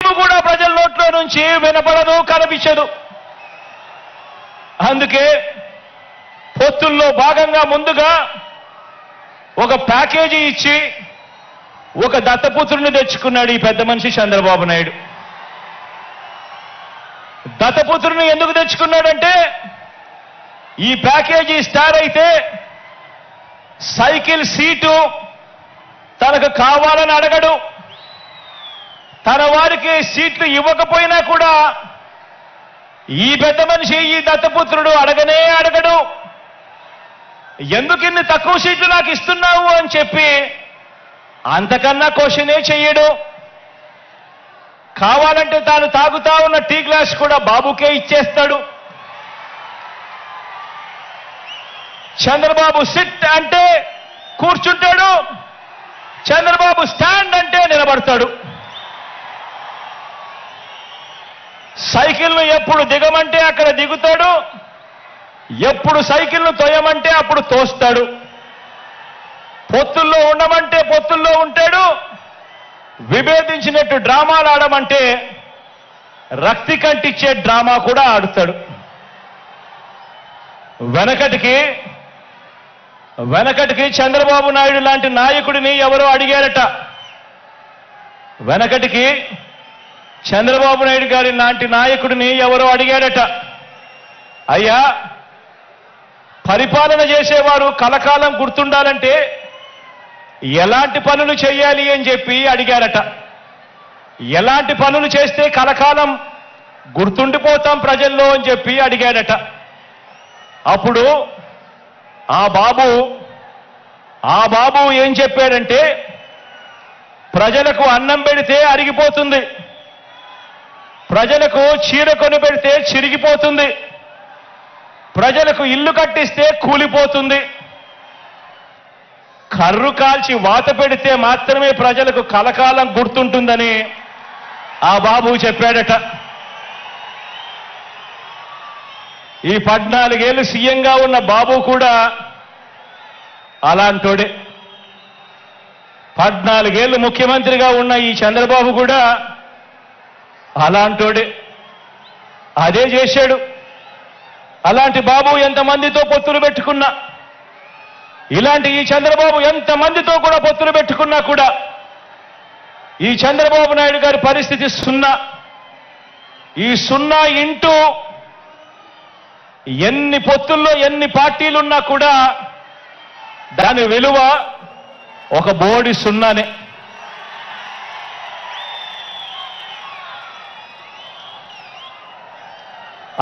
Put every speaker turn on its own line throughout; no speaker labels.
చీము కూడా ప్రజల నోట్లో నుంచి వినపడదు, కనిపించదు. అందుకే పొత్తుల్లో భాగంగా ముందుగా ఒక ప్యాకేజీ ఇచ్చి ఒక దత్తపుత్రుని తెచ్చుకున్నాడు ఈ పెద్ద మనిషి చంద్రబాబు నాయుడు. దత్తపుత్రుని ఎందుకు తెచ్చుకున్నాడంటే ఈ ప్యాకేజీ స్టార్ అయితే సైకిల్ సీటు తనకు కావాలని అడగడు, తన వారికి సీట్లు ఇవ్వకపోయినా కూడా ఈ పెద్ద మనిషి ఈ దత్తపుత్రుడు అడగనే అడగడు. ఎందుకు ఇన్ని తక్కువ సీట్లు నాకు ఇస్తున్నావు అని చెప్పి అంతకన్నా క్వశ్చనే చెయ్యడు. కావాలంటే తాను తాగుతా ఉన్న టీ గ్లాస్ కూడా బాబుకే ఇచ్చేస్తాడు. చంద్రబాబు సిట్ అంటే కూర్చుంటాడు, చంద్రబాబు స్టాండ్ అంటే నిలబడతాడు. సైకిల్ను ఎప్పుడు దిగమంటే అక్కడ దిగుతాడు, ఎప్పుడు సైకిల్ను తోయమంటే అప్పుడు తోస్తాడు. పొత్తుల్లో ఉండమంటే పొత్తుల్లో ఉంటాడు, విభేదించినట్టు డ్రామాలు ఆడమంటే రక్తి కంటిచ్చే డ్రామా కూడా ఆడుతాడు. వెనకటికి చంద్రబాబు నాయుడు లాంటి నాయకుడిని ఎవరో అడిగారట. వెనకటికి చంద్రబాబు నాయుడు గారి లాంటి నాయకుడిని ఎవరో అడిగారట, అయ్యా పరిపాలన చేసేవారు కలకాలం గుర్తుండాలంటే ఎలాంటి పనులు చేయాలి అని చెప్పి అడిగారట. ఎలాంటి పనులు చేస్తే కలకాలం గుర్తుండిపోతాం ప్రజల్లో అని చెప్పి అడిగాడట. అప్పుడు ఆ బాబు ఏం చెప్పాడంటే ప్రజలకు అన్నం పెడితే అరిగిపోతుంది, ప్రజలకు చీర కొని పెడితే చిరిగిపోతుంది, ప్రజలకు ఇల్లు కట్టిస్తే కూలిపోతుంది, కర్రు కాల్చి వాత పెడితే మాత్రమే ప్రజలకు కలకాలం గుర్తుంటుందని ఆ బాబు చెప్పాడట. ఈ 14 ఏళ్ళు సీఎంగా ఉన్న బాబు కూడా అలాంటోడే. 14 ఏళ్ళు ముఖ్యమంత్రిగా ఉన్న ఈ చంద్రబాబు కూడా అలాంటోడే. అదే చేశాడు. అలాంటి బాబు ఎంతమందితో పొత్తులు పెట్టుకున్నా, ఇలాంటి ఈ చంద్రబాబు ఎంతమందితో కూడా పొత్తులు పెట్టుకున్నా కూడా ఈ చంద్రబాబు నాయుడు గారి పరిస్థితి సున్నా. ఈ సున్నా ఇంటూ ఎన్ని పొత్తుల్లో ఎన్ని పార్టీలున్నా కూడా దాని విలువ ఒక బోడి సున్నానే.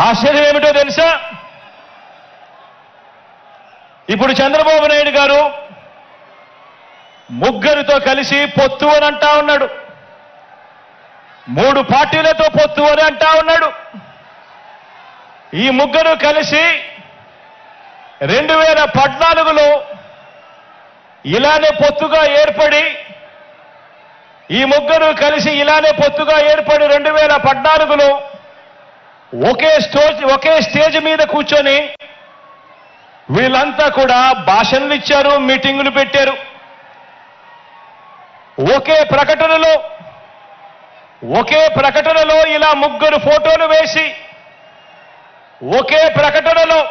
ఆశ్చర్యం ఏమిటో తెలుసా? ఇప్పుడు చంద్రబాబు నాయుడు గారు ముగ్గురితో కలిసి పొత్తు అని అంటా ఉన్నాడు, 3 పార్టీలతో పొత్తు అని అంటా ఉన్నాడు. ఈ ముగ్గురు కలిసి 2014లో ఇలానే పొత్తుగా ఏర్పడి 2014లో ఒకే స్టేజ్ మీద కూర్చొని వీళ్ళంతా కూడా భాషణలు ఇచ్చారు, మీటింగులు పెట్టారు. ఒకే ప్రకటనలో ఇలా ముగ్గురు ఫోటోలు వేసి ఒకే ప్రకటనలో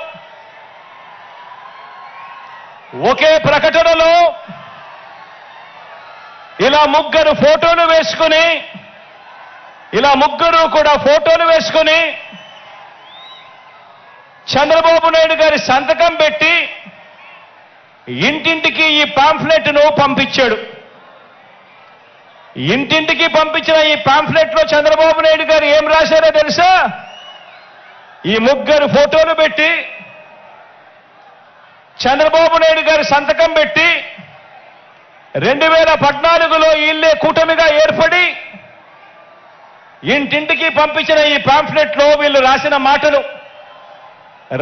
ఇలా ముగ్గురు ఫోటోలు వేసుకుని చంద్రబాబు నాయుడు గారి సంతకం పెట్టి ఇంటింటికి ఈ పాంఫ్లెట్ను పంపించాడు. ఇంటింటికి పంపించిన ఈ పాంఫ్లెట్లో చంద్రబాబు నాయుడు గారు ఏం రాశారో తెలుసా? ఈ ముగ్గురు ఫోటోలు పెట్టి చంద్రబాబు నాయుడు గారి సంతకం పెట్టి 2014లో వీళ్ళే కూటమిగా ఏర్పడి ఇంటింటికి పంపించిన ఈ పాంఫ్లెట్లో వీళ్ళు రాసిన మాటలు,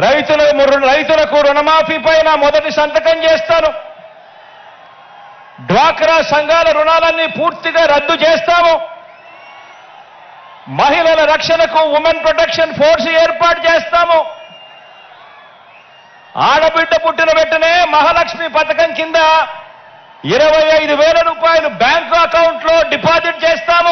రైతులకు రుణమాఫీ పైన మొదటి సంతకం చేస్తాను, డ్వాక్రా సంఘాల రుణాలన్నీ పూర్తిగా రద్దు చేస్తాము, మహిళల రక్షణకు ఉమెన్ ప్రొటెక్షన్ ఫోర్స్ ఏర్పాటు చేస్తాము, ఆడబిడ్డ పుట్టిన వెంటనే మహాలక్ష్మి పథకం కింద 25,000 రూపాయలు బ్యాంకు అకౌంట్లో డిపాజిట్ చేస్తాము,